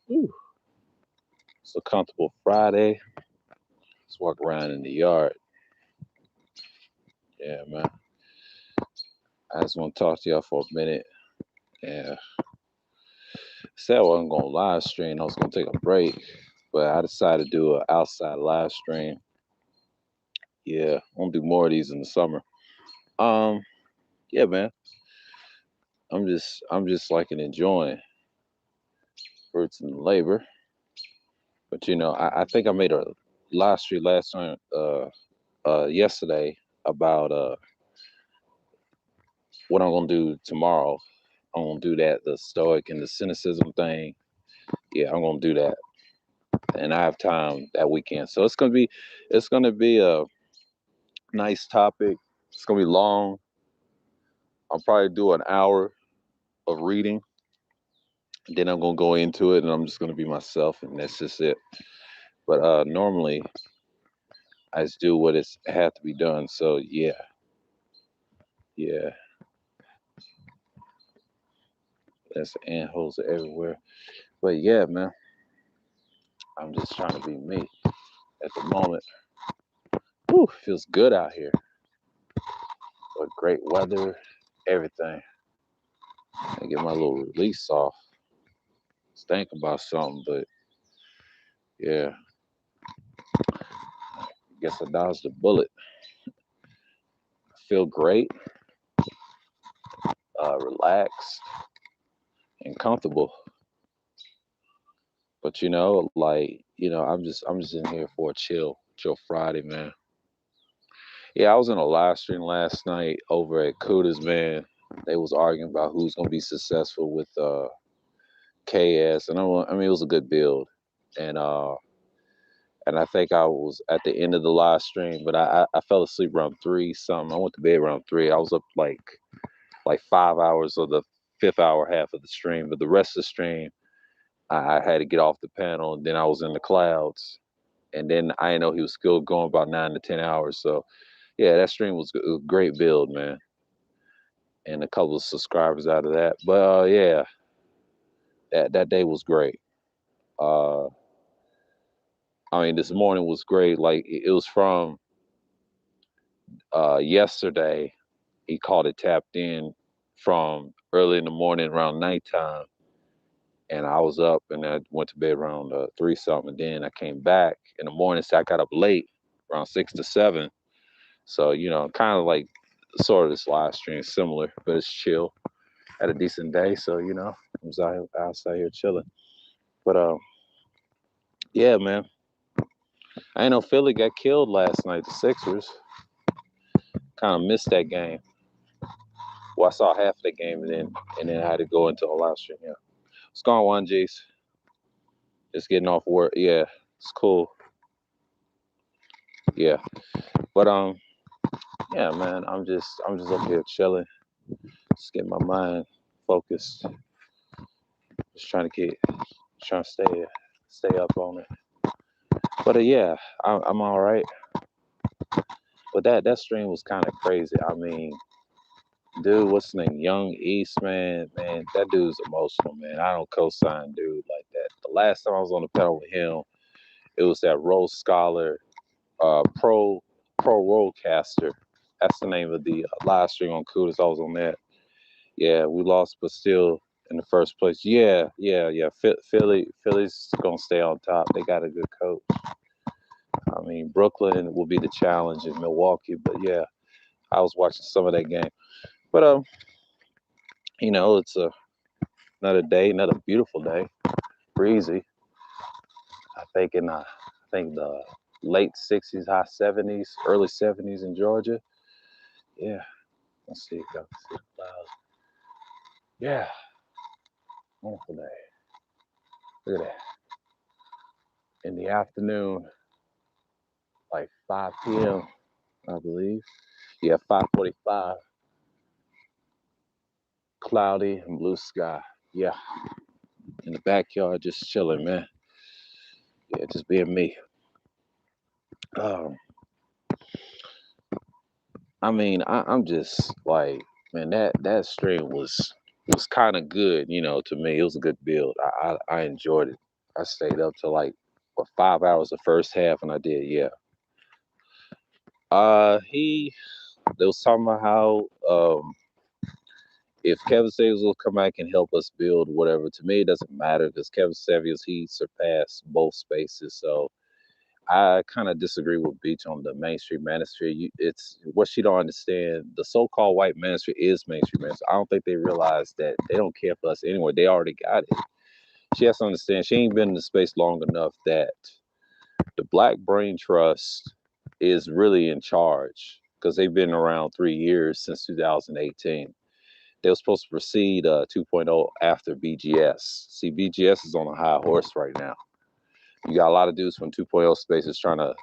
Whew. It's a comfortable Friday. Let's walk around in the yard. Yeah, man. I just want to talk to y'all for a minute. Yeah, said I wasn't gonna live stream. I was gonna take a break, but I decided to do an outside live stream. Yeah, I'm gonna do more of these in the summer. Um, yeah, man. I'm just like enjoying fruits and labor. But I think I made a live stream last time, yesterday about what I'm gonna do tomorrow. I'm gonna do that, the stoic and the cynicism thing. Yeah, I'm gonna do that, and I have time that weekend, so it's gonna be a nice topic. It's gonna be long. I'll probably do an hour of reading, then I'm gonna go into it, and I'm just gonna be myself, and that's just it. But normally I just do what it's had to be done. So yeah, yeah, that's ant holes everywhere. But yeah, man, I'm just trying to be me at the moment. Whew, feels good out here. What great weather, everything. I get my little release off. Think about something, but yeah, I guess I dodged the bullet. I feel great, relaxed, and comfortable. But I'm just in here for a chill Friday, man. Yeah, I was in a live stream last night over at Kuda's, man. They was arguing about who's gonna be successful with KS, and I mean it was a good build, and uh, and I think I was at the end of the live stream, but I fell asleep around three something. I went to bed around three. I was up like 5 hours of the fifth hour half of the stream, but the rest of the stream I had to get off the panel, and then I was in the clouds, and then I didn't know he was still going about 9 to 10 hours. So yeah, that stream was a great build, man, and a couple of subscribers out of that. But yeah, that day was great. Uh, I mean, this morning was great. Like it was from yesterday. He called it tapped in from early in the morning around nighttime, and I was up and I went to bed around three something. And then I came back in the morning, so I got up late around 6 to 7. So kind of like sort of this live stream similar, but it's chill. Had a decent day, so I was outside here chilling. But yeah, man, I ain't know Philly got killed last night. The Sixers kind of missed that game. Well, I saw half of the game, and then I had to go into a live stream. Yeah, it's gone one G's. Just getting off work. Yeah, it's cool. Yeah, but yeah, man, I'm just up here chilling, just getting my mind focused, just trying to stay up on it. But yeah, I'm all right. But that stream was kind of crazy. I mean, dude, what's his name? Young East, man, that dude's emotional, man. I don't co-sign dude like that. The last time I was on the panel with him, it was that Rose Scholar, pro roadcaster. That's the name of the live stream on Kudos. I was on that. Yeah, we lost, but still in the first place. Yeah. Philly's gonna stay on top. They got a good coach. I mean, Brooklyn will be the challenge in Milwaukee, but yeah, I was watching some of that game. But it's another day, another beautiful day, breezy. I think the late '60s, high '70s, early '70s in Georgia. Yeah, let's see, go see the clouds. Yeah, wonderful day. Look at that. In the afternoon, like 5 p.m., I believe. Yeah, 5:45. Cloudy and blue sky. Yeah, in the backyard, just chilling, man. Yeah, just being me. Um, I mean, I'm just like, man, that stream was kind of good, to me. It was a good build. I enjoyed it. I stayed up to like what 5 hours the first half, and I did, yeah. They was talking about how if Kevin Samuels will come back and help us build whatever, to me it doesn't matter because Kevin Samuels, he surpassed both spaces. So I kind of disagree with Beach on the mainstream manosphere. It's what she don't understand. The so-called white manosphere is mainstream manosphere. I don't think they realize that they don't care for us anyway. They already got it. She has to understand she ain't been in the space long enough that the Black Brain Trust is really in charge because they've been around 3 years since 2018. They were supposed to proceed 2.0 after BGS. See, BGS is on a high horse right now. You got a lot of dudes from 2.0 spaces trying to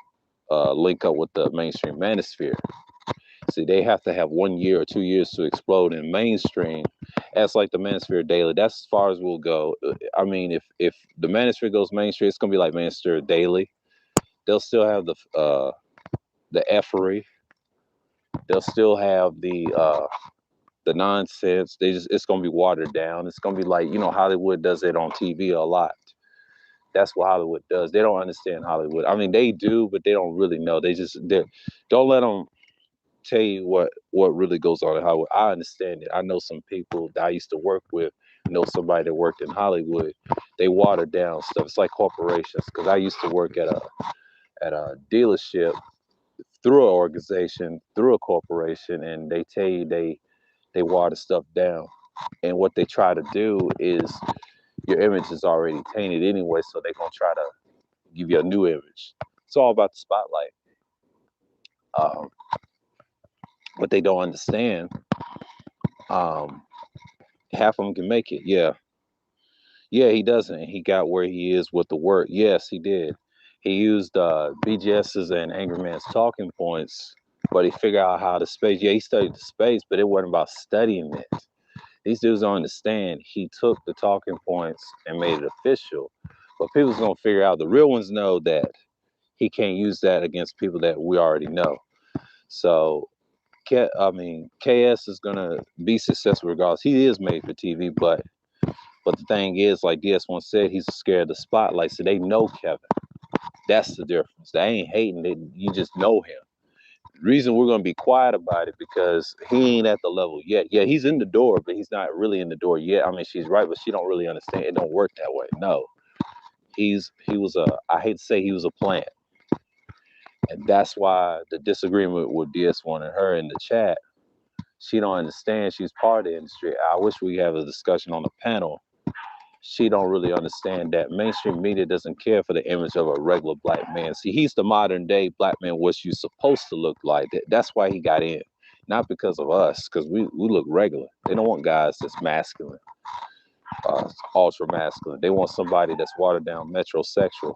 link up with the mainstream manosphere. See, they have to have 1 year or 2 years to explode in mainstream. That's like the Manosphere Daily. That's as far as we'll go. I mean, if the Manosphere goes mainstream, it's gonna be like Manosphere Daily. They'll still have the effery. They'll still have the nonsense. It's gonna be watered down. It's gonna be like Hollywood does it on TV a lot. That's what Hollywood does. They don't understand Hollywood. I mean, they do, but they don't really know. They don't let them tell you what really goes on in Hollywood. I understand it. I know some people that I used to work with. Know somebody that worked in Hollywood. They water down stuff. It's like corporations. Because I used to work at a dealership through an organization, through a corporation, and they tell you they water stuff down. And what they try to do is your image is already tainted anyway, so they're gonna try to give you a new image. It's all about the spotlight. Um, what they don't understand, um, half of them can make it. Yeah, yeah, he doesn't. He got where he is with the work. Yes, he did. He used BGS's and Angry Man's talking points, but he figured out how to space. Yeah, he studied the space, but it wasn't about studying it. These dudes don't understand. He took the talking points and made it official. But people's gonna figure out. The real ones know that he can't use that against people that we already know. So, KS is gonna be successful regardless. He is made for TV, but the thing is, like DS once said, he's scared of the spotlight. So they know Kevin. That's the difference. They ain't hating it. You just know him. The reason we're gonna be quiet about it because he ain't at the level yet. Yeah, he's in the door, but he's not really in the door yet. I mean, she's right, but she don't really understand. It don't work that way. No, he was a. I hate to say he was a plant, and that's why the disagreement with DS1 and her in the chat. She don't understand. She's part of the industry. I wish we have a discussion on the panel. She don't really understand that mainstream media doesn't care for the image of a regular black man. See, he's the modern day black man, what you supposed to look like. That's why he got in, not because of us, because we look regular. They don't want guys that's masculine, ultra masculine. They want somebody that's watered down metrosexual.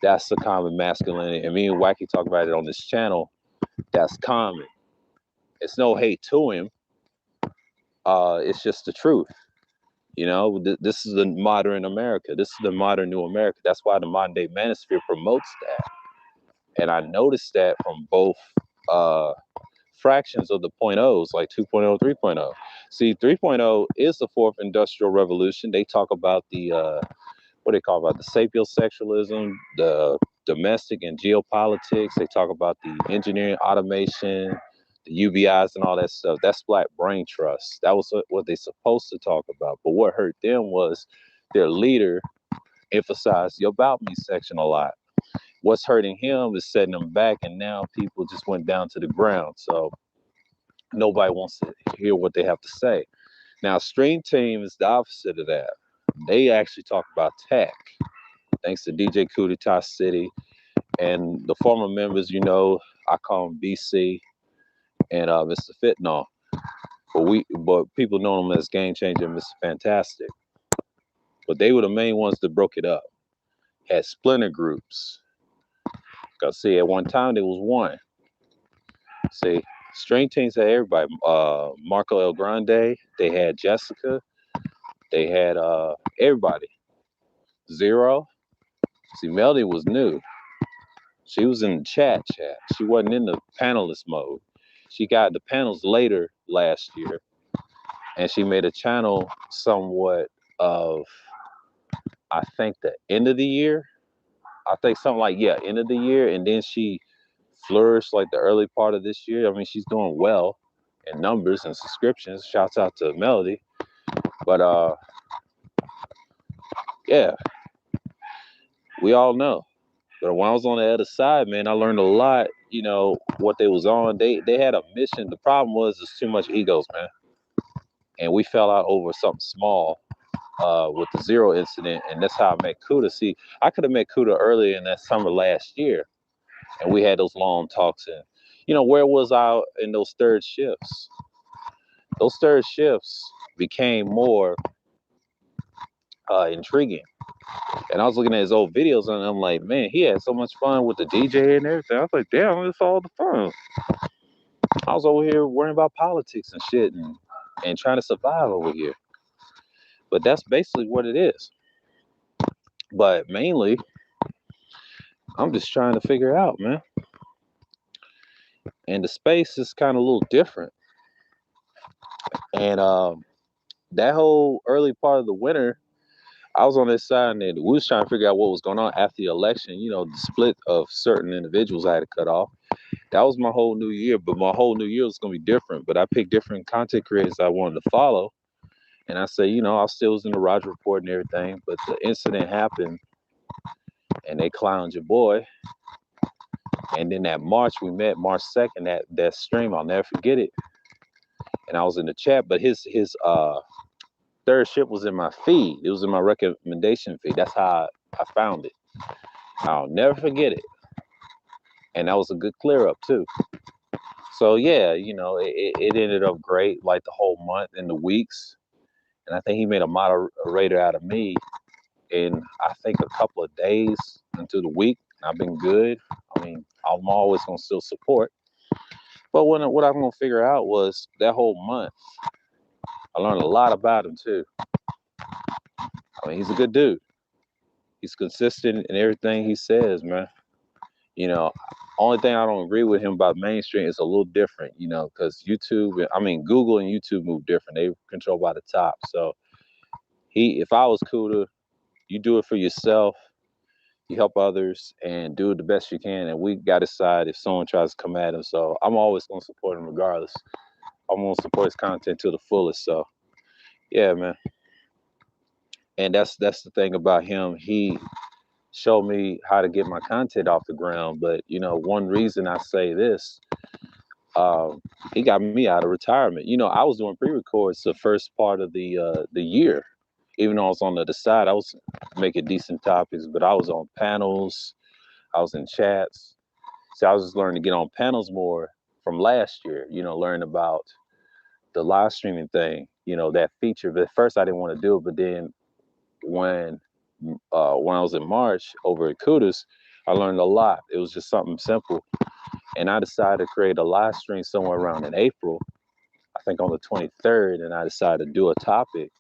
That's the common masculinity. And me and Wacky talk about it on this channel. That's common. It's no hate to him. It's just the truth. This is the modern America. This is the modern new America. That's why the modern day manosphere promotes that. And I noticed that from both uh, fractions of the point O's, like 2.0, 3.0. See, 3.0 is the fourth industrial revolution. They talk about the what they call about the sapiosexualism, the domestic and geopolitics. They talk about the engineering, automation, the UBIs and all that stuff. That's Black Brain Trust. That was what they're supposed to talk about. But what hurt them was their leader emphasized the about me section a lot. What's hurting him is setting them back, and now people just went down to the ground. So nobody wants to hear what they have to say. Now, Stream Team is the opposite of that. They actually talk about tech. Thanks to DJ Kudita City and the former members, I call them BC and Mr. Fitnall. But people know them as Game Changer and Mr. Fantastic. But they were the main ones that broke it up. Had splinter groups. Cause see, at one time there was one. See, String Teams had everybody. Marco El Grande. They had Jessica. They had everybody. Zero. See, Melody was new. She was in the chat. She wasn't in the panelist mode. She got the panels later last year, and she made a channel somewhat of I think the end of the year. I think something like, yeah, end of the year, and then she flourished like the early part of this year. I mean, she's doing well in numbers and subscriptions. Shouts out to Melody. But yeah, we all know. But when I was on the other side, man, I learned a lot. You know what they was on. They had a mission. The problem was there's too much egos, man, and we fell out over something small with the Zero incident, and that's how I met Kuda. See, I could have met Kuda earlier in that summer last year, and we had those long talks. And where was I in those third shifts? Those third shifts became more intriguing. And I was looking at his old videos, and I'm like, man, he had so much fun with the DJ and everything. I was like, damn, it's all the fun. I was over here worrying about politics and shit, and trying to survive over here. But that's basically what it is. But mainly, I'm just trying to figure out, man. And the space is kind of a little different. And that whole early part of the winter, I was on this side, and we was trying to figure out what was going on after the election. The split of certain individuals I had to cut off. That was my whole new year, but my whole new year was going to be different. But I picked different content creators I wanted to follow. And I say, I still was in the Roger Report and everything, but the incident happened and they clowned your boy. And then that March we met, March 2nd, that stream, I'll never forget it. And I was in the chat, but his third ship was in my feed. It was in my recommendation feed. That's how I found it. I'll never forget it. And that was a good clear up too. So yeah, it ended up great, like the whole month and the weeks. And I think he made a moderator out of me in, I think, a couple of days into the week. I've been good. I mean, I'm always gonna still support. But what I'm gonna figure out was that whole month, I learned a lot about him too. I mean, he's a good dude. He's consistent in everything he says, man. Only thing I don't agree with him about mainstream is a little different, because Google and YouTube move different. They controlled by the top. So if I was Kuda, you do it for yourself, you help others, and do it the best you can. And we got to decide if someone tries to come at him. So I'm always gonna support him regardless. I'm gonna support his content to the fullest. So yeah, man. And that's the thing about him. He showed me how to get my content off the ground. But one reason I say this, he got me out of retirement. I was doing pre-records the first part of the year. Even though I was on the other side, I was making decent topics, but I was on panels, I was in chats. So I was just learning to get on panels more from last year, learning about the live streaming thing, that feature. But at first I didn't want to do it, but then when I was in March over at Kudas, I learned a lot. It was just something simple. And I decided to create a live stream somewhere around in April, I think on the 23rd, and I decided to do a topic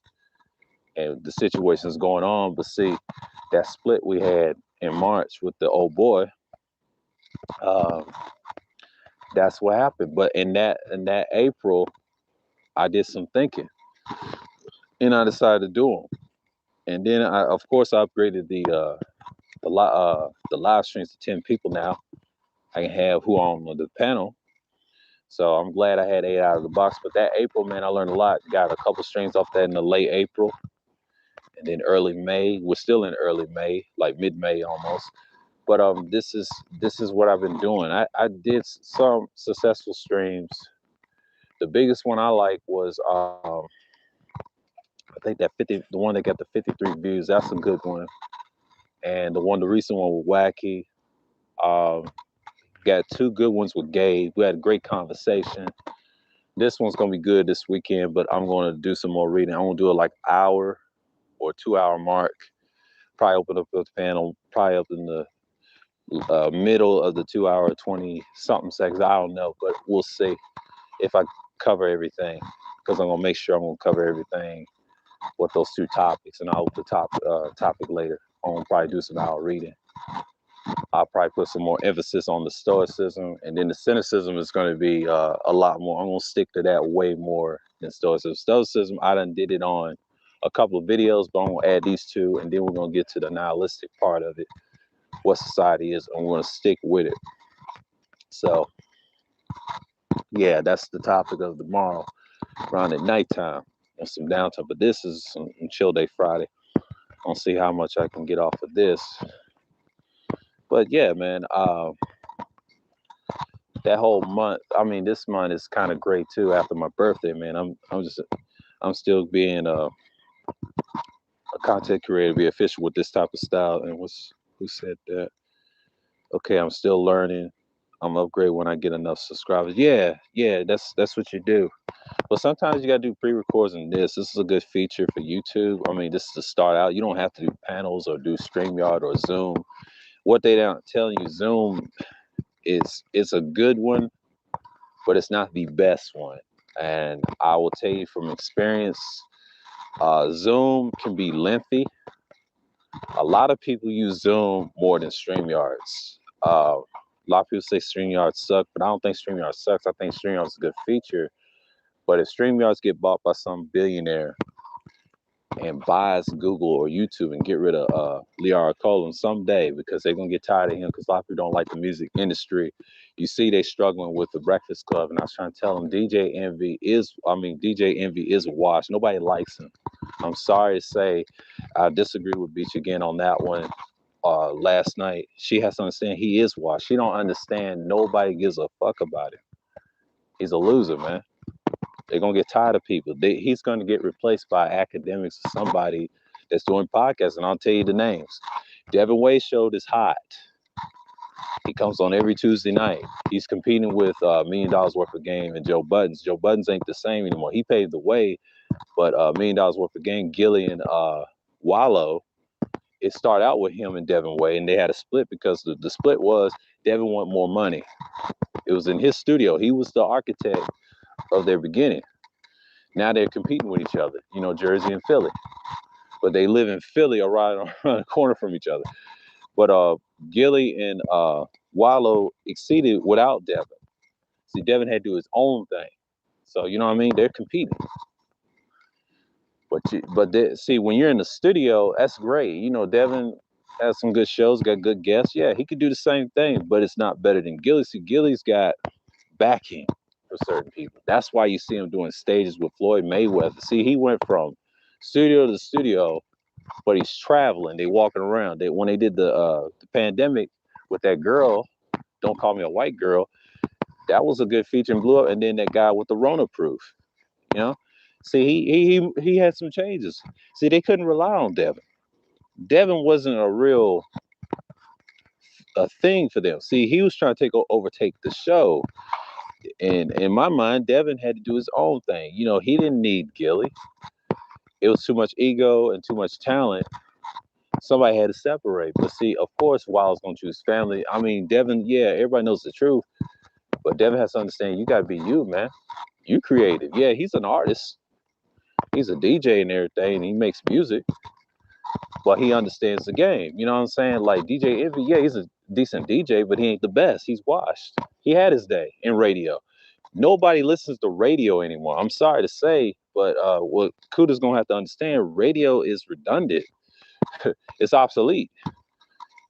and the situation's going on. But see, that split we had in March with the old boy, um, that's what happened. But in that April, I did some thinking, and I decided to do them. And then of course, I upgraded the live streams to 10 people now. I can have who on the panel. So I'm glad I had 8 out of the box. But that April, man, I learned a lot. Got a couple streams off that in the late April. And then early May. We're still in early May, like mid-May almost. But this is what I've been doing. I did some successful streams. The biggest one I like was I think the one that got the 53 views. That's a good one. And the recent one with Wacky. Got two good ones with Gabe. We had a great conversation. This one's gonna be good this weekend, but I'm gonna do some more reading. I'm gonna do it like hour or 2 hour mark. Probably open up the panel, probably up in the middle of the 2 hour, 20 something seconds. I don't know, but we'll see if I cover everything, because I'm gonna make sure I'm gonna cover everything with those two topics, and I'll the topic later. I'm gonna probably do some hour reading. I'll probably put some more emphasis on the stoicism, and then the cynicism is going to be a lot more. I'm going to stick to that way more than stoicism. Stoicism, I done did it on a couple of videos, but I'm gonna add these two, and then we're gonna get to the nihilistic part of it, what society is, and we're gonna stick with it. So yeah, that's the topic of tomorrow, around at nighttime and some downtime. But this is some chill day Friday. I'll see how much I can get off of this. But yeah, man, that whole month. I mean, this month is kind of great too. After my birthday, man, I'm still being a content creator, be official with this type of style. And who said that? Okay, I'm still learning. I'm upgrade when I get enough subscribers. Yeah, yeah, that's what you do. But sometimes you gotta do pre-records in this. This is a good feature for YouTube. I mean, this is to start out. You don't have to do panels or do StreamYard or Zoom. What they don't tell you, Zoom is a good one, but it's not the best one. And I will tell you from experience, Zoom can be lengthy. A lot of people use Zoom more than StreamYards. A lot of people say StreamYards suck, but I don't think StreamYards sucks. I think StreamYards is a good feature. But if StreamYards get bought by some billionaire and buys Google or YouTube and get rid of Lear Cohen someday, because they're gonna get tired of him, because a lot of people don't like the music industry. You see they struggling with the Breakfast Club, and I was trying to tell them DJ Envy is a wash. Nobody likes him. I'm sorry to say, I disagree with Beach again on that one. Last night, she has to understand he is washed. She don't understand nobody gives a fuck about him. He's a loser, man. They're gonna get tired of people. He's gonna get replaced by academics or somebody that's doing podcasts, and I'll tell you the names. Devin Wade Show is hot. He comes on every Tuesday night. He's competing with $1 million worth of game and Joe Buttons. Joe Buttons ain't the same anymore. He paved the way, but $1 million worth of game, Gilly and Wallow. It started out with him and Devin Wade, and they had a split because the split was Devin wanted more money. It was in his studio. He was the architect of their beginning. Now they're competing with each other, Jersey and Philly. But they live in Philly or right around the corner from each other. But Gilly and Wallow exceeded without Devin. See, Devin had to do his own thing. So, you know what I mean? They're competing. See, when you're in the studio, that's great. Devin has some good shows, got good guests. Yeah, he could do the same thing, but it's not better than Gilly. See, Gilly's got backing for certain people. That's why you see him doing stages with Floyd Mayweather. See, he went from studio to studio, but he's traveling. They walking around. When they did the pandemic with that girl, Don't Call Me a White Girl, that was a good feature and blew up. And then that guy with the Rona proof, See, he had some changes. See, they couldn't rely on Devin. Devin wasn't a thing for them. See, he was trying to overtake the show. And in my mind, Devin had to do his own thing. He didn't need Gilly. It was too much ego and too much talent. Somebody had to separate. But see, of course, Wild's going to choose family. I mean, Devin, yeah, everybody knows the truth. But Devin has to understand, you got to be you, man. You creative. Yeah, he's an artist. He's a DJ and everything. And he makes music. But he understands the game. You know what I'm saying? Like DJ Envy, yeah, he's a decent DJ, but he ain't the best. He's washed. He had his day in radio. Nobody listens to radio anymore. I'm sorry to say, but what Kuda's gonna have to understand, radio is redundant. It's obsolete.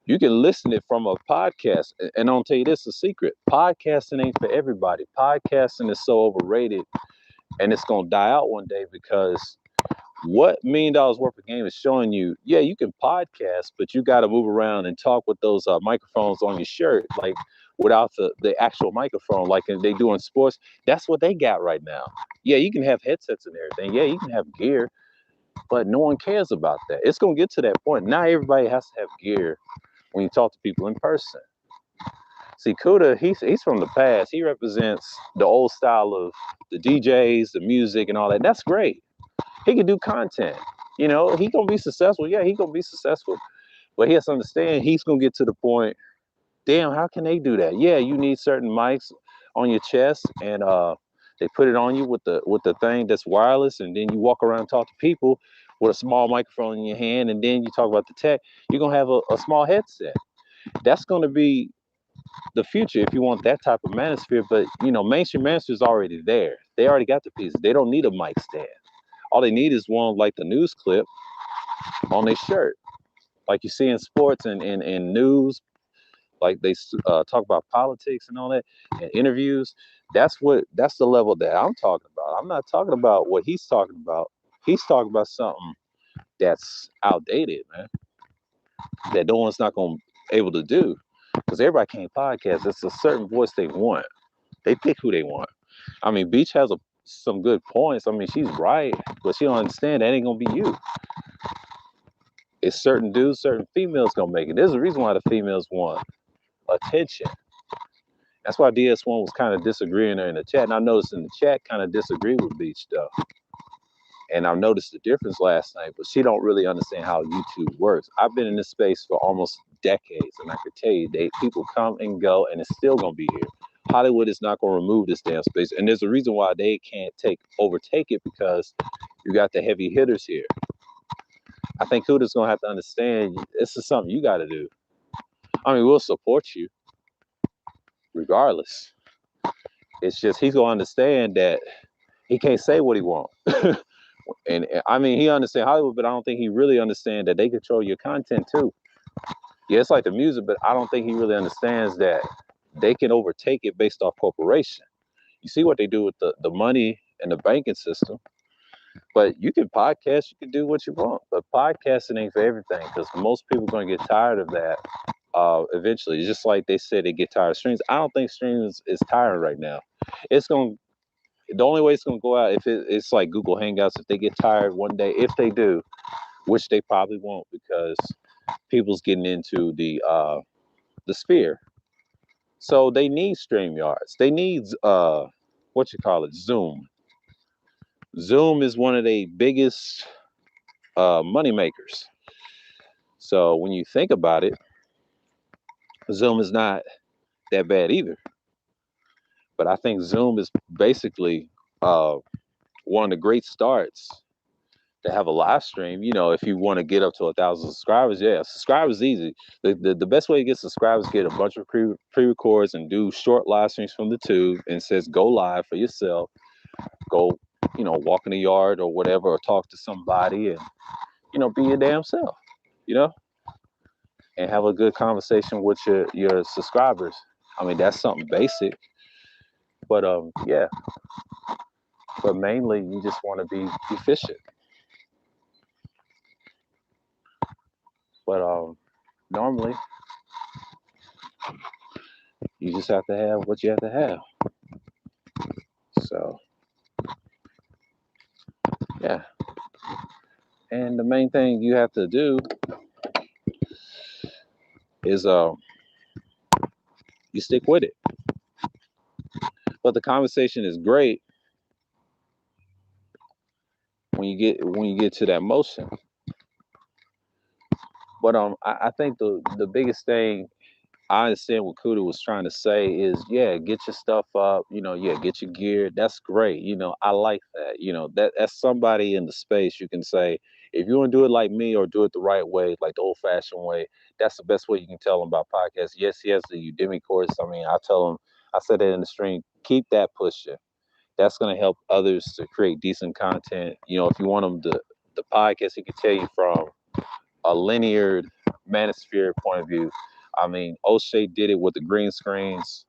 You can listen it from a podcast, and I'll tell you this, a secret. Podcasting ain't for everybody. Podcasting is so overrated, and it's gonna die out one day because what $1 million worth of game is showing you, yeah, you can podcast, but you got to move around and talk with those microphones on your shirt, like without the actual microphone, like they do in sports. That's what they got right now. Yeah, you can have headsets and everything. Yeah, you can have gear, but no one cares about that. It's going to get to that point. Not everybody has to have gear when you talk to people in person. See, Kuda, he's from the past. He represents the old style of the DJs, the music, and all that. That's great. He can do content. He gonna be successful. Yeah, he gonna be successful. But he has to understand he's gonna get to the point, damn, how can they do that? Yeah, you need certain mics on your chest, and they put it on you with the thing that's wireless, and then you walk around and talk to people with a small microphone in your hand, and then you talk about the tech. You're gonna have a small headset. That's gonna be the future if you want that type of manosphere. But mainstream manosphere is already there. They already got the pieces. They don't need a mic stand. All they need is one like the news clip on their shirt, like you see in sports and news. Like they talk about politics and all that and interviews. That's the level that I'm talking about. I'm not talking about what he's talking about. He's talking about something that's outdated, man. That no one's not going to able to do because everybody can't podcast. It's a certain voice they want. They pick who they want. I mean, Beach has some good points. I mean, she's right, but she don't understand that ain't gonna be you. It's certain dudes, certain females gonna make it. There's a reason why the females want attention. That's why DS1 was kind of disagreeing her in the chat. And I noticed in the chat kind of disagreed with Beach though. And I noticed the difference last night, but she don't really understand how YouTube works. I've been in this space for almost decades, and I can tell you, people come and go, and it's still gonna be here. Hollywood is not gonna remove this damn space, and there's a reason why they can't overtake it because you got the heavy hitters here. I think Kuda's gonna have to understand this is something you got to do. I mean, we'll support you regardless. It's just he's gonna understand that he can't say what he wants. And I mean, he understands Hollywood, but I don't think he really understands that they control your content too. Yeah, it's like the music, but I don't think he really understands that they can overtake it based off corporation. You see what they do with the money and the banking system. But you can podcast, you can do what you want. But podcasting ain't for everything because most people are going to get tired of that eventually. Just like they said they get tired of streams. I don't think streams is tiring right now. The only way it's going to go out if it's like Google Hangouts. If they get tired one day, if they do, which they probably won't because people's getting into the sphere. So they need StreamYards. They need Zoom. Zoom is one of the biggest money makers. So when you think about it, Zoom is not that bad either. But I think Zoom is basically one of the great starts to have a live stream. You know, if you want to get up to 1,000 subscribers, yeah, subscribers is easy. The best way to get subscribers is get a bunch of pre-records and do short live streams from the tube and says go live for yourself. Go, walk in the yard or whatever, or talk to somebody and, be your damn self, and have a good conversation with your subscribers. I mean, that's something basic, but yeah. But mainly, you just want to be efficient. But normally, you just have to have what you have to have. So, yeah. And the main thing you have to do is you stick with it. But the conversation is great when you get to that motion. But I think the biggest thing I understand what Kuda was trying to say is, yeah, get your stuff up, yeah, get your gear. That's great. I like that. That's somebody in the space you can say, if you want to do it like me or do it the right way, like the old fashioned way, that's the best way you can tell them about podcasts. Yes, he has the Udemy course. I mean, I tell them, I said it in the stream, keep that pushing. That's going to help others to create decent content. If you want them the podcast, he can tell you from a linear Manosphere point of view. I mean, O'Shea did it with the green screens,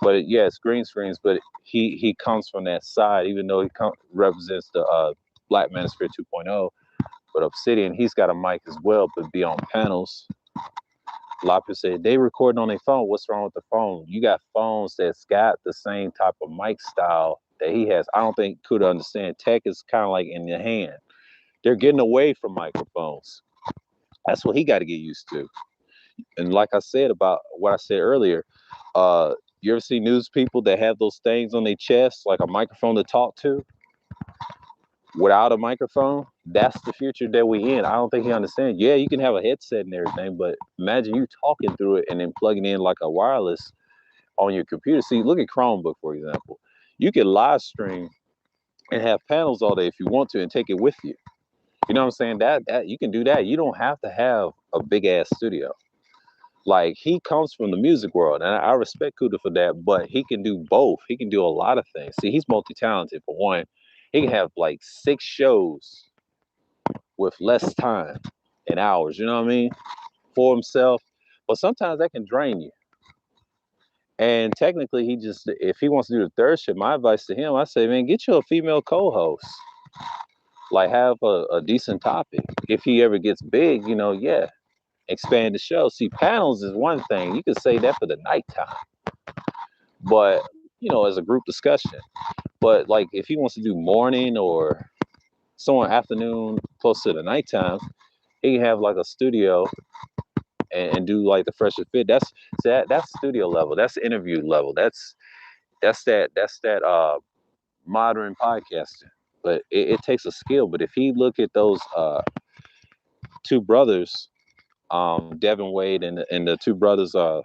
but it's green screens, but he comes from that side, even though he represents the Black Manosphere 2.0. But Obsidian, he's got a mic as well, but be on panels. A lot of people say they recording on their phone. What's wrong with the phone? You got phones that's got the same type of mic style that he has. I don't think Kuda understand. Tech is kind of like in your hand. They're getting away from microphones. That's what he got to get used to. And like I said about what I said earlier, you ever see news people that have those things on their chest, like a microphone to talk to without a microphone? That's the future that we in. I don't think he understands. Yeah, you can have a headset and everything, but imagine you talking through it and then plugging in like a wireless on your computer. See, look at Chromebook, for example. You can live stream and have panels all day if you want to and take it with you. You know what I'm saying? That you can do that. You don't have to have a big ass studio. Like, he comes from the music world, and I respect Kuda for that, but he can do both. He can do a lot of things. See, he's multi-talented, for one, He can have like 6 shows with less time and hours, you know what I mean, for himself. But sometimes that can drain you. And technically, he just, if he wants to do the third shift, my advice to him, I say, man, get you a female co-host. Like, have a decent topic. If he ever gets big, yeah, expand the show. See, panels is one thing. You could say that for the nighttime, but as a group discussion. But like, if he wants to do morning or someone afternoon, close to the nighttime, he can have like a studio and do like the fresher fit. That's studio level. That's interview level. That's that modern podcasting. But it takes a skill. But if he look at those two brothers, Devin Wade and the two brothers, the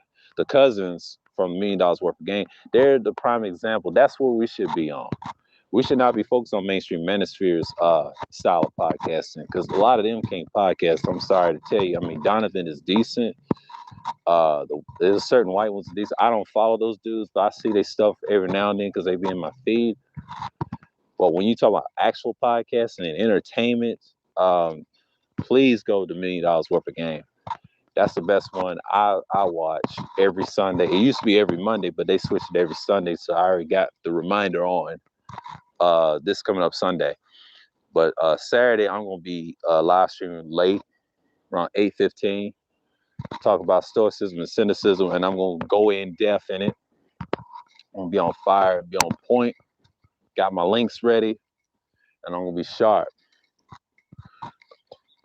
cousins from $1 Million Worth of Game, they're the prime example. That's what we should be on. We should not be focused on mainstream Manosphere's style of podcasting, because a lot of them can't podcast. I'm sorry to tell you. I mean, Donovan is decent. There's certain white ones decent. I don't follow those dudes, but I see their stuff every now and then because they be in my feed. But when you talk about actual podcasting and entertainment, please go to $1 Million Worth of Game. That's the best one I watch every Sunday. It used to be every Monday, but they switched it every Sunday, so I already got the reminder on this coming up Sunday. But Saturday, I'm going to be live streaming late, around 8:15, talk about stoicism and cynicism, and I'm going to go in depth in it. I'm going to be on fire, be on point, got my links ready, and I'm going to be sharp.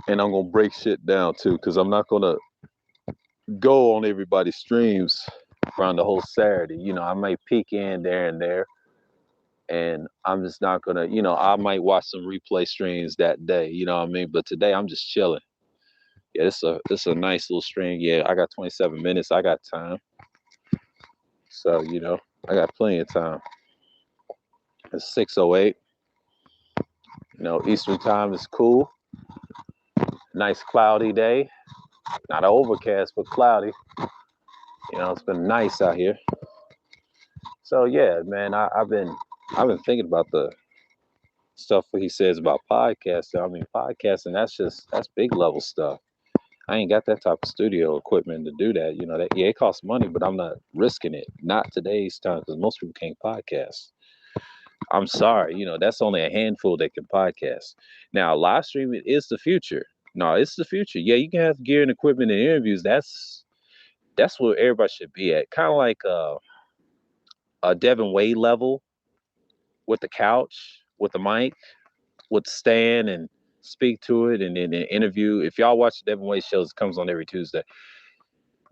And I'm going to break shit down, too, because I'm not going to go on everybody's streams around the whole Saturday. I might peek in there and there, and I'm just not going to, I might watch some replay streams that day, you know what I mean? But today, I'm just chilling. Yeah, this a nice little stream. Yeah, I got 27 minutes. I got time. So, I got plenty of time. It's 6:08. Eastern time is cool. Nice cloudy day. Not overcast, but cloudy. It's been nice out here. So yeah, man, I've been thinking about the stuff he says about podcasting. I mean, podcasting, that's big level stuff. I ain't got that type of studio equipment to do that. Yeah, it costs money, but I'm not risking it. Not today's time, because most people can't podcast. I'm sorry, that's only a handful that can podcast. Now, live streaming is the future. No, it's the future. Yeah, you can have gear and equipment and interviews. That's where everybody should be at. Kind of like a Devin Wade level, with the couch, with the mic, with the stand, and speak to it, and then interview. If y'all watch the Devin Wade shows, it comes on every Tuesday.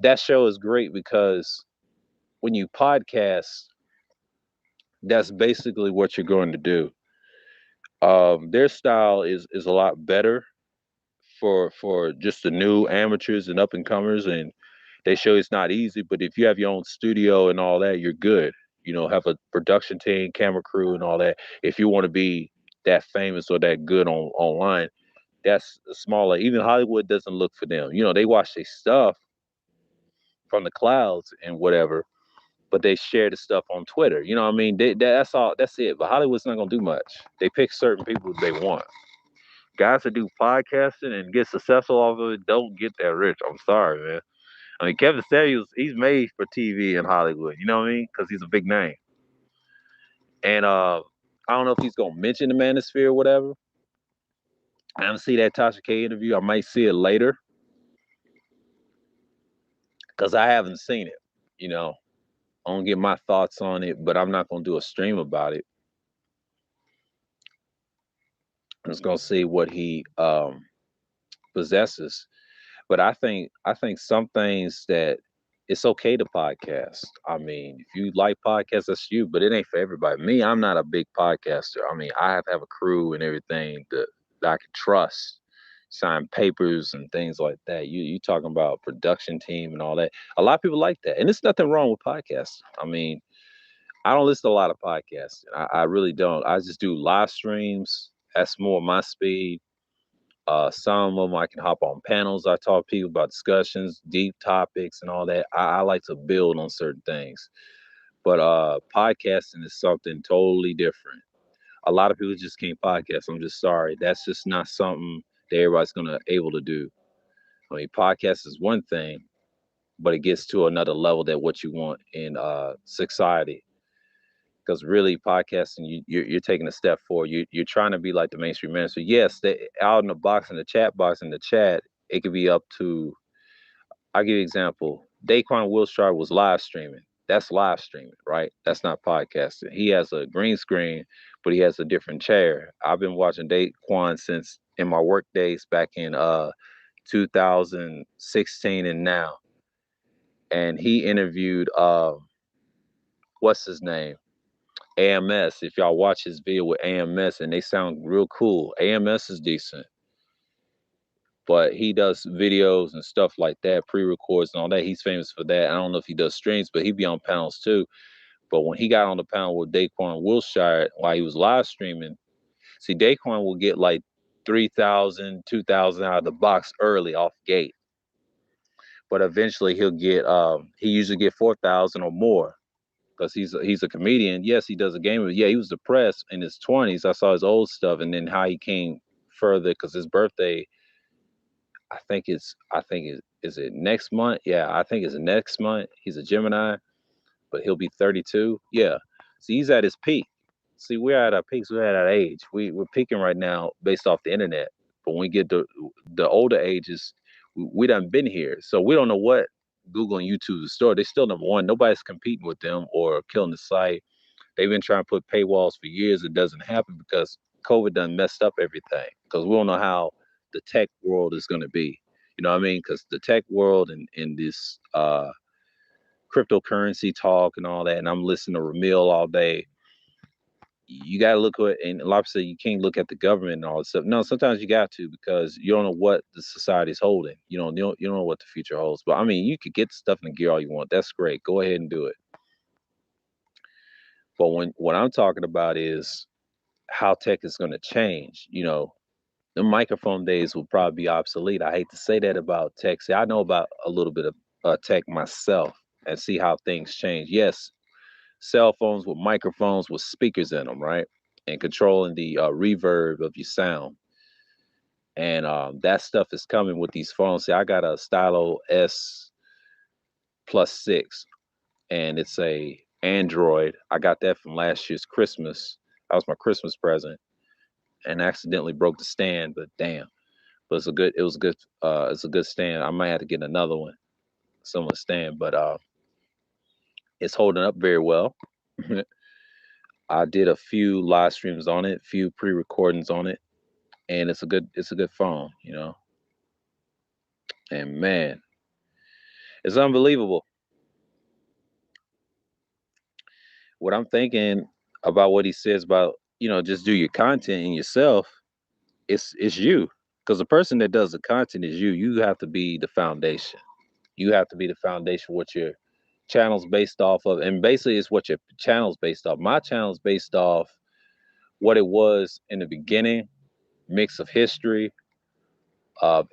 That show is great because when you podcast, that's basically what you're going to do. Their style is a lot better for just the new amateurs and up and comers, and they show it's not easy. But if you have your own studio and all that, you're good. Have a production team, camera crew, and all that. If you want to be that famous or that good online, that's smaller. Even Hollywood doesn't look for them. They watch their stuff from the clouds and whatever, but they share the stuff on Twitter. You know what I mean? That's all. That's it. But Hollywood's not gonna do much. They pick certain people they want. Guys that do podcasting and get successful off of it don't get that rich. I'm sorry, man. I mean, Kevin Samuels, he's made for TV in Hollywood. You know what I mean? Because he's a big name. And I don't know if he's gonna mention the Manosphere or whatever. I haven't seen that Tasha K interview. I might see it later because I haven't seen it. I don't get my thoughts on it, but I'm not gonna do a stream about it. I'm just gonna see what he possesses. But I think some things that it's okay to podcast. I mean, if you like podcasts, that's you, but it ain't for everybody. Me, I'm not a big podcaster. I mean, I have a crew and everything that I can trust, sign papers and things like that. You talking about production team and all that. A lot of people like that, and there's nothing wrong with podcasts. I mean, I don't listen to a lot of podcasts. I really don't. I just do live streams. That's more my speed. Some of them I can hop on panels. I talk to people about discussions, deep topics, and all that. I like to build on certain things. But podcasting is something totally different. A lot of people just can't podcast. I'm just sorry. That's just not something that everybody's gonna able to do. I mean, podcast is one thing, but it gets to another level that what you want in society. Because really, podcasting, you're taking a step forward. You're trying to be like the mainstream minister. Yes, they, out in the box, in the chat box, in the chat, it could be up to. I'll give you an example. Daquan Wilshire was live streaming. That's live streaming, right? That's not podcasting. He has a green screen, but he has a different chair. I've been watching Daquan since in my work days back in 2016 and now. And he interviewed what's his name? AMS. If y'all watch his video with AMS and they sound real cool. AMS is decent. But he does videos and stuff like that, pre-records and all that. He's famous for that. I don't know if he does streams, but he be on panels too. But when he got on the panel with Daquan Wilshire while he was live streaming, see Daquan will get like 3,000, 2,000 out of the box early off gate. But eventually he usually get 4,000 or more because he's a comedian. Yes, he does a game, but yeah, he was depressed in his 20s. I saw his old stuff and then how he came further because his birthday is it next month? Yeah, I think it's next month. He's a Gemini, but he'll be 32. Yeah. See, he's at his peak. See, we're at our peaks. We're at our age. We're peaking right now based off the internet. But when we get to the older ages, we done been here. So we don't know what Google and YouTube is store. They still number one. Nobody's competing with them or killing the site. They've been trying to put paywalls for years. It doesn't happen because COVID done messed up everything. Because we don't know how the tech world is going to be. You know what I mean? Because the tech world and this cryptocurrency talk and all that, and I'm listening to Ramil all day. You got to look at, and a lot of people say you can't look at the government and all this stuff. No, sometimes you got to because you don't know what the society's holding. You don't know what the future holds. But I mean, you could get the stuff in the gear all you want. That's great. Go ahead and do it. But what I'm talking about is how tech is going to change. The microphone days will probably be obsolete. I hate to say that about tech. See, I know about a little bit of tech myself and see how things change. Yes, cell phones with microphones with speakers in them, right? And controlling the reverb of your sound. And that stuff is coming with these phones. See, I got a Stylo S Plus 6, and it's a Android. I got that from last year's Christmas. That was my Christmas present, and accidentally broke the stand. But damn, but it's a good stand. I might have to get another one, similar stand, but it's holding up very well. I did a few live streams on it, few pre-recordings on it, and it's a good phone. And man, it's unbelievable. What I'm thinking about what he says about, just do your content in yourself, it's you. Because the person that does the content is you. You have to be the foundation. You have to be the foundation what your channel's based off of. And basically it's what your channel's based off. My channel's based off what it was in the beginning, mix of history,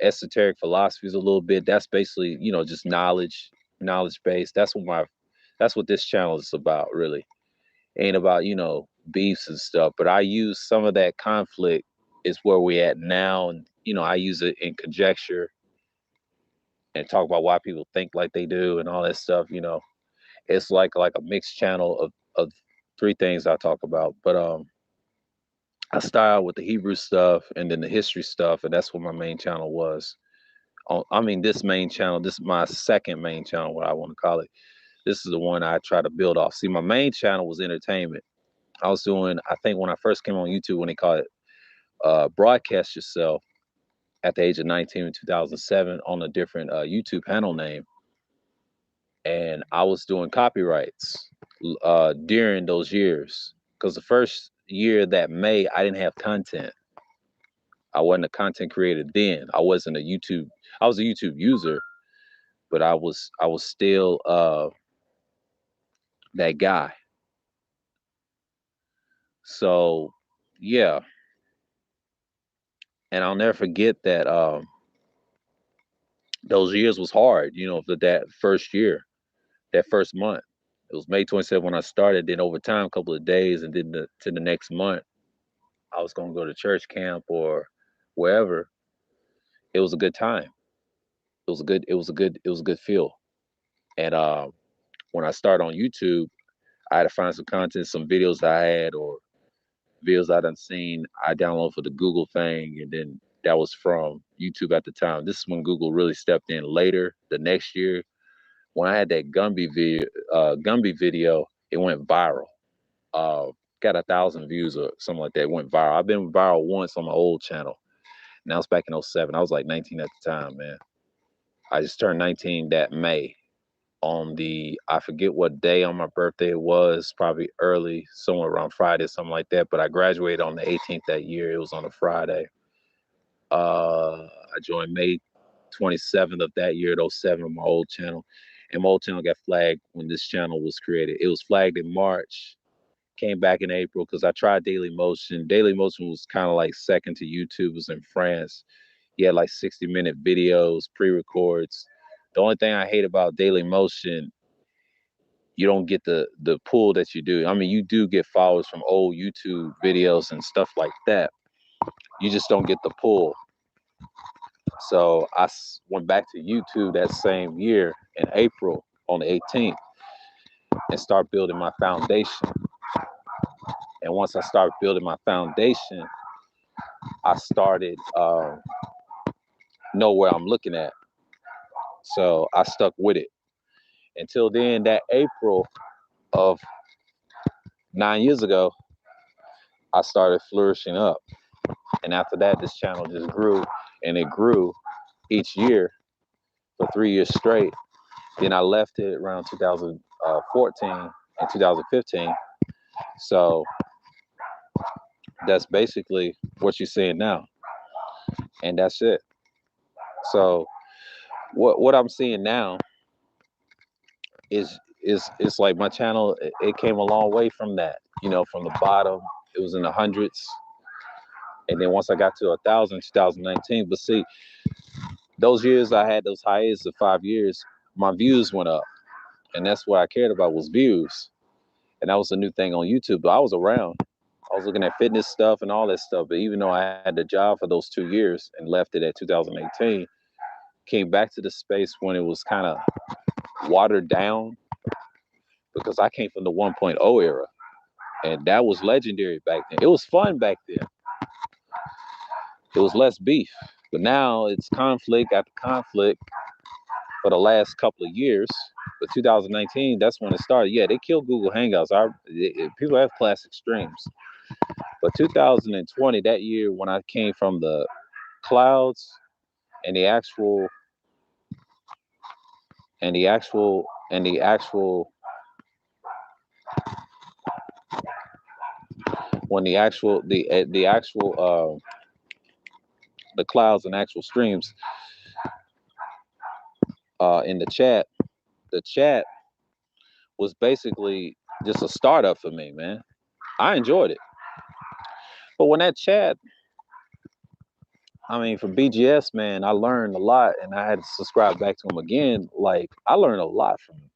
esoteric philosophies a little bit. That's basically, just knowledge based. That's what this channel is about, really. Ain't about, beefs and stuff. But I use some of that conflict is where we at now. And, I use it in conjecture and talk about why people think like they do and all that stuff. It's like a mixed channel of three things I talk about. But I start with the Hebrew stuff and then the history stuff, and that's what my main channel was. I mean, this main channel, this is my second main channel, what I want to call it. This is the one I try to build off. See, my main channel was entertainment. I was doing, I think when I first came on YouTube, when they call it broadcast yourself at the age of 19 in 2007 on a different YouTube handle name. And I was doing copyrights during those years. Because the first year that May, I didn't have content. I wasn't a content creator then. I was a YouTube user, but I was still that guy. So yeah, and I'll never forget that those years was hard, for that first year, that first month. It was May 27th when I started, then over time, a couple of days, and then to the next month. I was gonna go to church camp or wherever, it was a good time. It was a good feel. And when I started on YouTube, I had to find some content, some videos that I had or videos I done seen. I downloaded for the Google thing, and then that was from YouTube at the time. This is when Google really stepped in later, the next year. When I had that Gumby video, it went viral. Uh, got 1,000 views or something like that. It went viral. I've been viral once on my old channel. Now it's back in '07. I was like 19 at the time, man. I just turned 19 that May on I forget what day on my birthday it was, probably early, somewhere around Friday, something like that. But I graduated on the 18th that year. It was on a Friday. I joined May 27th of that year at '07 on my old channel. And my old channel got flagged when this channel was created. It was flagged in March, came back in April because I tried Daily Motion. Daily Motion was kind of like second to YouTube. It was in France. He had like 60-minute videos, pre-records. The only thing I hate about Daily Motion, you don't get the pull that you do. I mean, you do get followers from old YouTube videos and stuff like that. You just don't get the pull. So went back to YouTube that same year in April on the 18th and start building my foundation. And once I started building my foundation, I started know where I'm looking at. So I stuck with it. Until then, that April of 9 years ago, I started flourishing up. And after that, this channel just grew and it grew each year for 3 years straight. Then I left it around 2014 and 2015. So that's basically what you're seeing now. And that's it. So what I'm seeing now is it's like my channel, it came a long way from that. From the bottom, it was in the hundreds. And then once I got to 1,000, 2019, but see, those years I had those hiatus of 5 years, my views went up. And that's what I cared about was views. And that was a new thing on YouTube. But I was around. I was looking at fitness stuff and all that stuff. But even though I had the job for those 2 years and left it at 2018, came back to the space when it was kind of watered down because I came from the 1.0 era. And that was legendary back then. It was fun back then. It was less beef. But now it's conflict after conflict for the last couple of years. But 2019, that's when it started. Yeah, they killed Google Hangouts. People have classic streams. But 2020, that year when I came from the clouds and the actual and the actual and the actual when the actual the clouds and actual streams in the chat was basically just a startup for me, man. I enjoyed it. But when that chat, I mean, for BGS, man, I learned a lot, and I had to subscribe back to him again. Like, I learned a lot from him,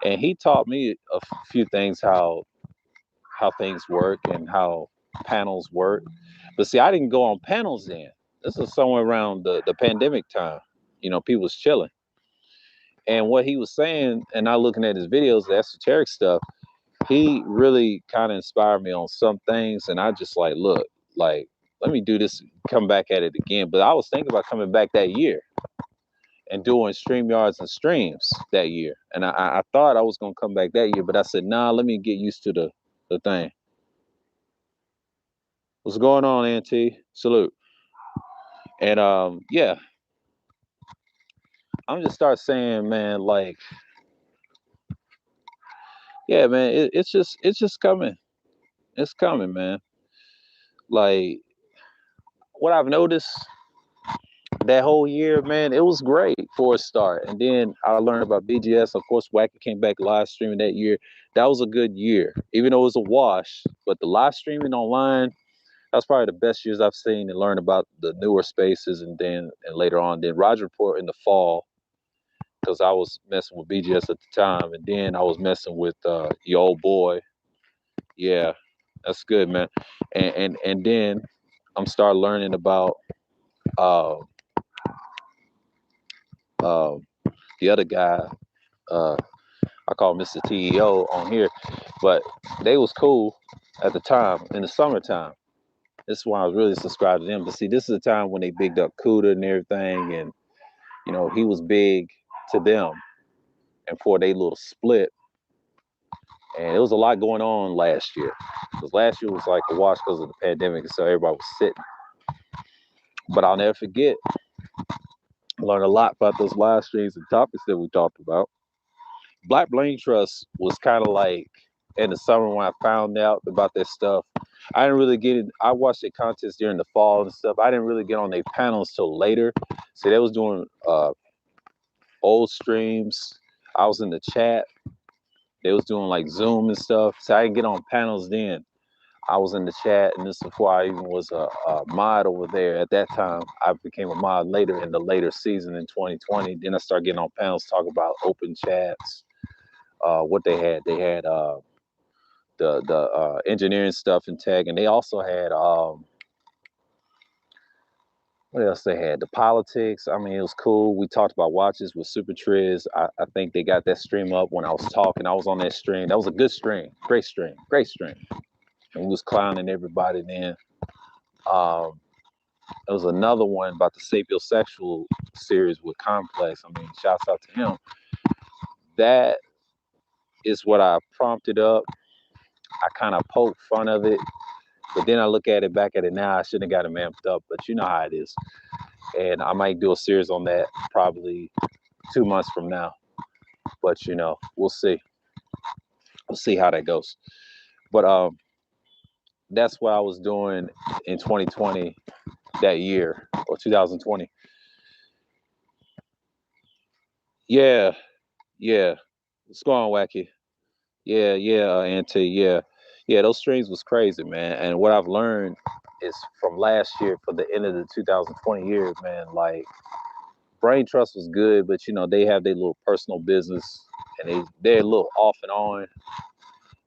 and he taught me a few things, how things work and how panels work. But see, I didn't go on panels then. This was somewhere around the pandemic time. People was chilling, and what he was saying, and I looking at his videos, the esoteric stuff, he really kind of inspired me on some things, and I just like, look, like, let me do this, come back at it again. But I was thinking about coming back that year and doing StreamYards and streams that year. And I thought I was gonna come back that year, but I said, nah, let me get used to the thing. What's going on, Auntie? Salute. And yeah, I'm just start saying, man, like, yeah, man, it's just coming. It's coming, man. Like, what I've noticed that whole year, man, it was great for a start. And then I learned about BGS. Of course, Wacky came back live streaming that year. That was a good year, even though it was a wash. But the live streaming online, that's probably the best years I've seen, and learn about the newer spaces. And later on, then Roger Report in the fall, because I was messing with BGS at the time. And then I was messing with your old boy. Yeah. That's good, man. And then I'm start learning about uh, uh, the other guy. Uh, I call Mr. TEO on here, but they was cool at the time in the summertime. This is why I was really subscribed to them. But see, this is the time when they bigged up Cuda and everything, and he was big to them. And for they little split, and it was a lot going on last year. Because last year was like a wash because of the pandemic, and so everybody was sitting. But I'll never forget, I learned a lot about those live streams and topics that we talked about. Black Brain Trust was kind of like in the summer when I found out about that stuff. I didn't really get it. I watched the contests during the fall and stuff. I didn't really get on their panels till later. So they was doing old streams. I was in the chat. They was doing like Zoom and stuff. So I didn't get on panels then. I was in the chat, and this is before I even was a mod over there. At that time, I became a mod later in the later season in 2020. Then I started getting on panels, talk about open chats. What they had the engineering stuff in tech, and they also had what else they had? The politics. I mean, it was cool. We talked about watches with Super Triz. I think they got that stream up when I was talking. I was on that stream. That was a good stream. Great stream. Great stream. And we was clowning everybody then. There was another one about the sapiosexual series with Complex. I mean, shouts out to him. That is what I prompted up. I kind of poked fun of it, but then I look at it back at it now. I shouldn't have got him amped up, but you know how it is. And I might do a series on that probably 2 months from now. But we'll see. We'll see how that goes. But that's what I was doing in 2020 that year or 2020. Yeah, yeah. What's going on, Wacky? Yeah, Auntie, yeah. Those streams was crazy, man. And what I've learned is from last year for the end of the 2020 year, man. Like Brain Trust was good, but they have their little personal business, and they're a little off and on.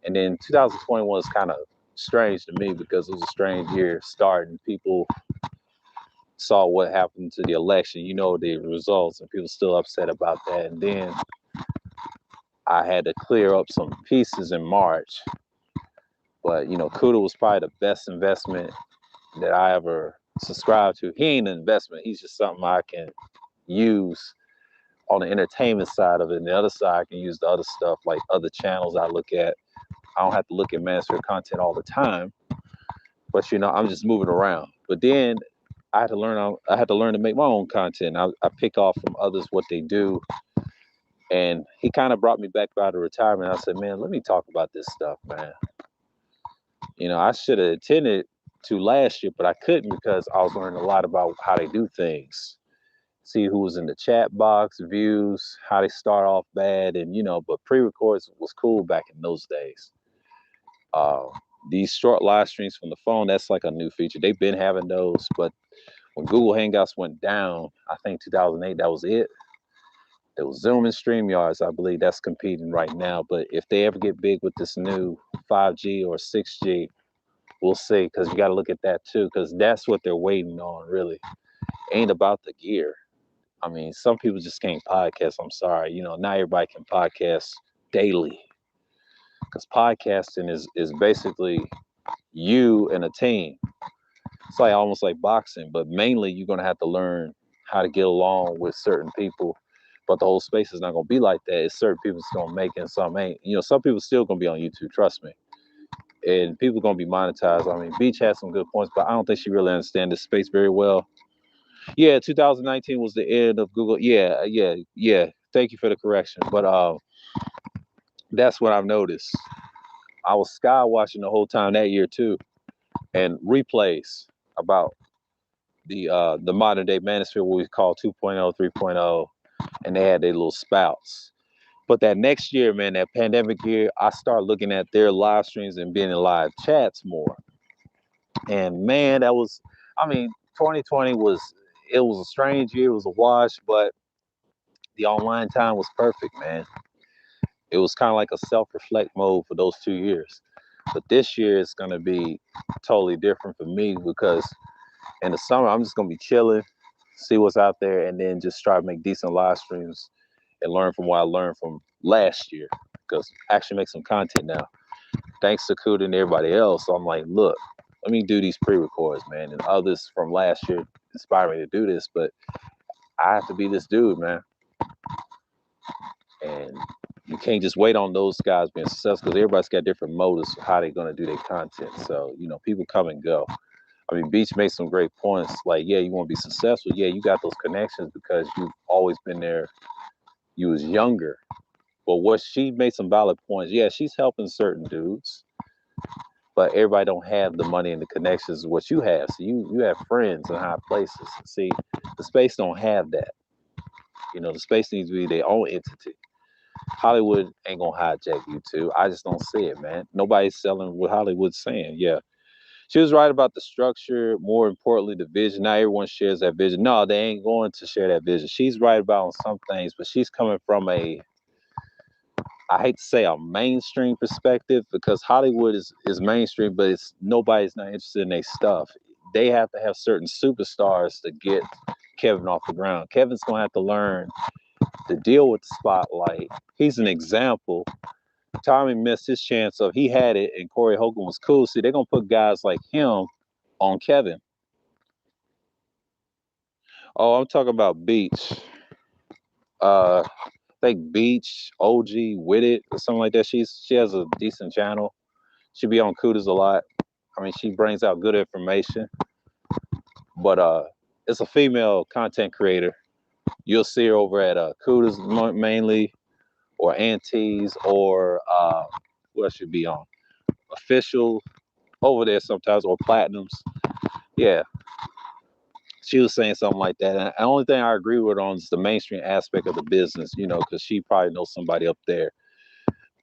And then 2021 was kind of strange to me because it was a strange year starting. People saw what happened to the election, the results, and people still upset about that. And then I had to clear up some pieces in March. But Kuda was probably the best investment that I ever subscribed to. He ain't an investment. He's just something I can use on the entertainment side of it. And the other side, I can use the other stuff like other channels I look at. I don't have to look at Manosphere content all the time, but I'm just moving around. But then I had to learn. I had to learn to make my own content. I pick off from others what they do, and he kind of brought me back out of retirement. I said, man, let me talk about this stuff, man. I should have attended to last year, but I couldn't because I was learning a lot about how they do things. See who was in the chat box, views, how they start off bad, and but pre-records was cool back in those days. These short live streams from the phone, that's like a new feature. They've been having those, but when Google Hangouts went down, I think 2008, that was it. There was Zoom and StreamYards, I believe that's competing right now. But if they ever get big with this new 5G or 6G, we'll see, because you got to look at that too, because that's what they're waiting on, really. Ain't about the gear. I mean, some people just can't podcast. I'm sorry. Not everybody can podcast daily, because podcasting is basically you and a team. It's like almost like boxing, but mainly you're going to have to learn how to get along with certain people. But the whole space is not going to be like that. It's certain people's going to make it and some ain't. Some people still going to be on YouTube, trust me. And people are going to be monetized. I mean, Beach had some good points, but I don't think she really understands this space very well. Yeah, 2019 was the end of Google. Yeah. Thank you for the correction. But that's what I've noticed. I was sky watching the whole time that year too, and replays about the modern day Manosphere, what we call 2.0, 3.0, and they had their little spouts. But that next year, man, that pandemic year, I started looking at their live streams and being in live chats more. And man, 2020 it was a strange year. It was a wash, but the online time was perfect, man. It was kind of like a self-reflect mode for those 2 years. But this year it's gonna be totally different for me because in the summer I'm just gonna be chilling, see what's out there, and then just try to make decent live streams and learn from what I learned from last year. Because actually make some content now. Thanks to Kuda and everybody else. So I'm like, look, let me do these pre-records, man. And others from last year inspired me to do this, but I have to be this dude, man. And you can't just wait on those guys being successful because everybody's got different motives for how they're going to do their content. So, people come and go. I mean, Beach made some great points. Like, yeah, you want to be successful. Yeah, you got those connections because you've always been there. You was younger. But what she made some valid points. Yeah, she's helping certain dudes, but everybody don't have the money and the connections what you have. So you have friends in high places. See, the space don't have that. The space needs to be their own entity. Hollywood ain't gonna hijack YouTube. I just don't see it, man. Nobody's selling what Hollywood's saying. Yeah. She was right about the structure. More importantly, the vision. Not everyone shares that vision. No, they ain't going to share that vision. She's right about on some things, but she's coming from I hate to say a mainstream perspective because Hollywood is mainstream, but nobody's not interested in their stuff. They have to have certain superstars to get Kevin off the ground. Kevin's gonna have to learn to deal with the spotlight. He's an example. Tommy missed his chance of he had it and Corey Holcomb was cool. See, they're gonna put guys like him on Kevin. Oh, I'm talking about Beach. I think Beach, OG, with it, or something like that. She has a decent channel. She be on Kudas a lot. I mean, she brings out good information. But it's a female content creator. You'll see her over at Kudas mainly, or Aunties, or what should be on Official over there sometimes, or Platinums. Yeah, she was saying something like that. And the only thing I agree with her on is the mainstream aspect of the business, because she probably knows somebody up there.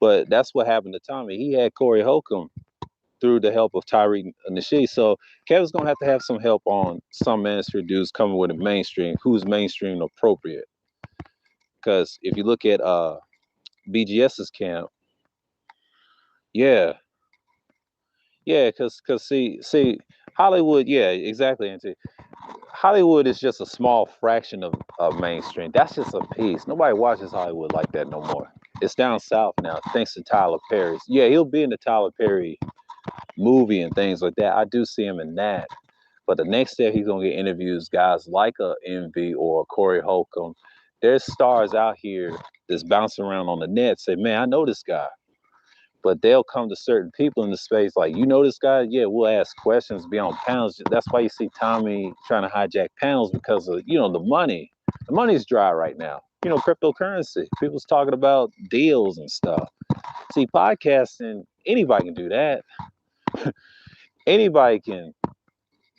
But that's what happened to Tommy. He had Corey Holcomb through the help of Tyreek Nasheed. So Kevin's gonna have to have some help on some Manosphere dudes coming with a mainstream, who's mainstream appropriate. Because if you look at BGS's camp, yeah, yeah, because see, Hollywood, yeah, exactly, Auntie. Hollywood is just a small fraction of mainstream. That's just a piece. Nobody watches Hollywood like that no more. It's down south now, thanks to Tyler Perry. Yeah, he'll be in the Tyler Perry movie and things like that. I do see him in that. But the next step, he's gonna get interviews, guys like a Envy or a Corey Holcomb. There's stars out here that's bouncing around on the net. Say, man, I know this guy. But they'll come to certain people in the space like, you know this guy? Yeah, we'll ask questions, be on panels. That's why you see Tommy trying to hijack panels because of, the money. The money's dry right now. Cryptocurrency. People's talking about deals and stuff. See, podcasting, anybody can do that. Anybody can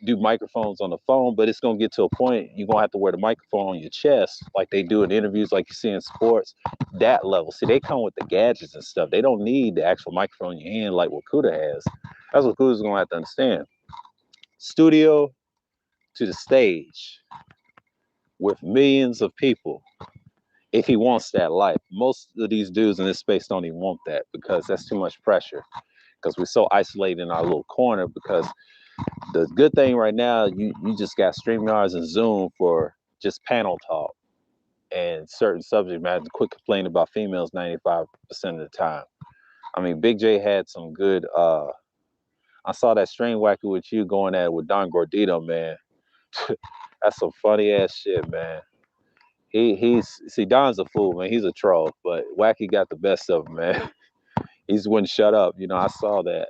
do microphones on the phone, but it's going to get to a point you're going to have to wear the microphone on your chest like they do in interviews like you see in sports. That level. See, they come with the gadgets and stuff. They don't need the actual microphone in your hand like what Kuda has. That's what Kuda's going to have to understand. Studio to the stage with millions of people if he wants that life. Most of these dudes in this space don't even want that because that's too much pressure because we're so isolated in our little corner because the good thing right now, you just got StreamYards and Zoom for just panel talk and certain subject matter. Quit complaining about females 95% of the time. I mean, Big J had some good. I saw that Stream Wacky with you going at it with Don Gordito, man. That's some funny ass shit, man. See Don's a fool, man. He's a troll, but Wacky got the best of him, man. He just wouldn't shut up. I saw that,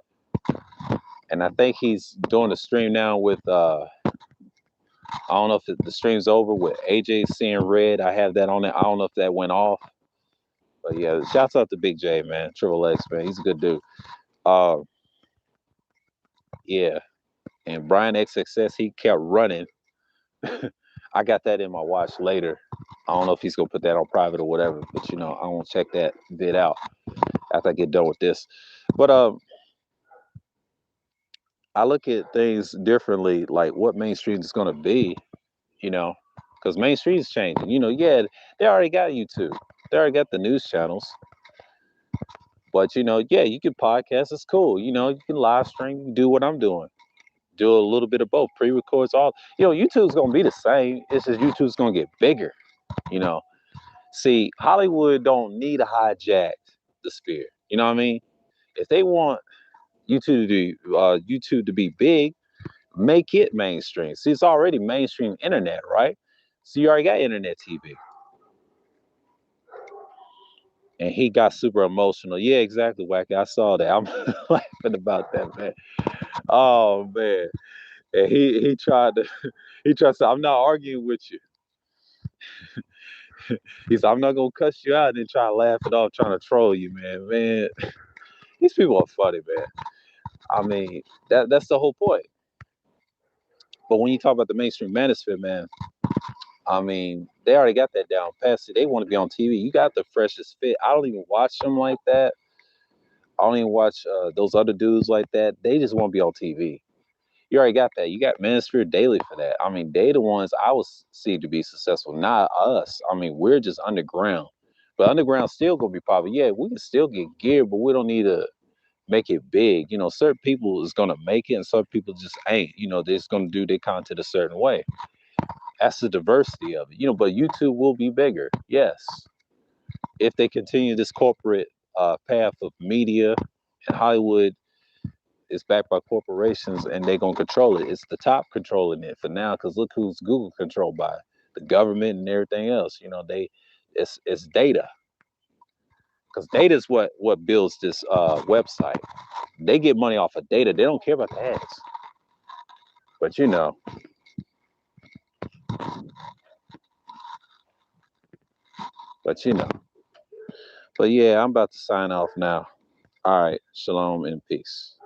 and I think he's doing a stream now with. I don't know if the stream's over with AJ seeing red. I have that on it. I don't know if that went off. But yeah, shouts out to Big J, man. Triple X, man. He's a good dude. Yeah. And Brian XXS, he kept running. I got that in my watch later. I don't know if he's gonna put that on private or whatever, but I want to check that vid out after I get done with this. But I look at things differently, like what mainstream is gonna be, because mainstream is changing. Yeah, they already got YouTube. They already got the news channels. But yeah, you can podcast. It's cool. You can live stream. You can do what I'm doing. Do a little bit of both. Pre-records all. YouTube's gonna be the same. It's just YouTube's gonna get bigger. You know. See, Hollywood don't need to hijack the sphere. You know what I mean? If they want YouTube to be big, make it mainstream. See, it's already mainstream internet, right? So you already got internet TV. And he got super emotional. Yeah, exactly, Wacky. I saw that. I'm laughing about that, man. Oh man. And he tried to say, I'm not arguing with you. He said, I'm not gonna cuss you out and then try to laugh it off, trying to troll you, man. Man, these people are funny, man. I mean, that's the whole point. But when you talk about the mainstream manosphere, man, I mean, they already got that down past it. They want to be on TV. You got the freshest fit. I don't even watch them like that. I don't even watch those other dudes like that. They just want to be on TV. You already got that. You got Manosphere Daily for that. I mean, they the ones I would see to be successful, not us. I mean, we're just underground. But underground still gonna be popular. Yeah, we can still get gear, but we don't need to make it big. Certain people is gonna make it and certain people just ain't. They're just gonna do their content a certain way. That's the diversity of it. But YouTube will be bigger. Yes. If they continue this corporate path of media and Hollywood is backed by corporations and they're gonna control it. It's the top controlling it for now, because look who's Google controlled by, the government and everything else. It's data, because data is what builds this website. They get money off of data. They don't care about the ads. But but you know. But yeah, I'm about to sign off now. All right, shalom and peace.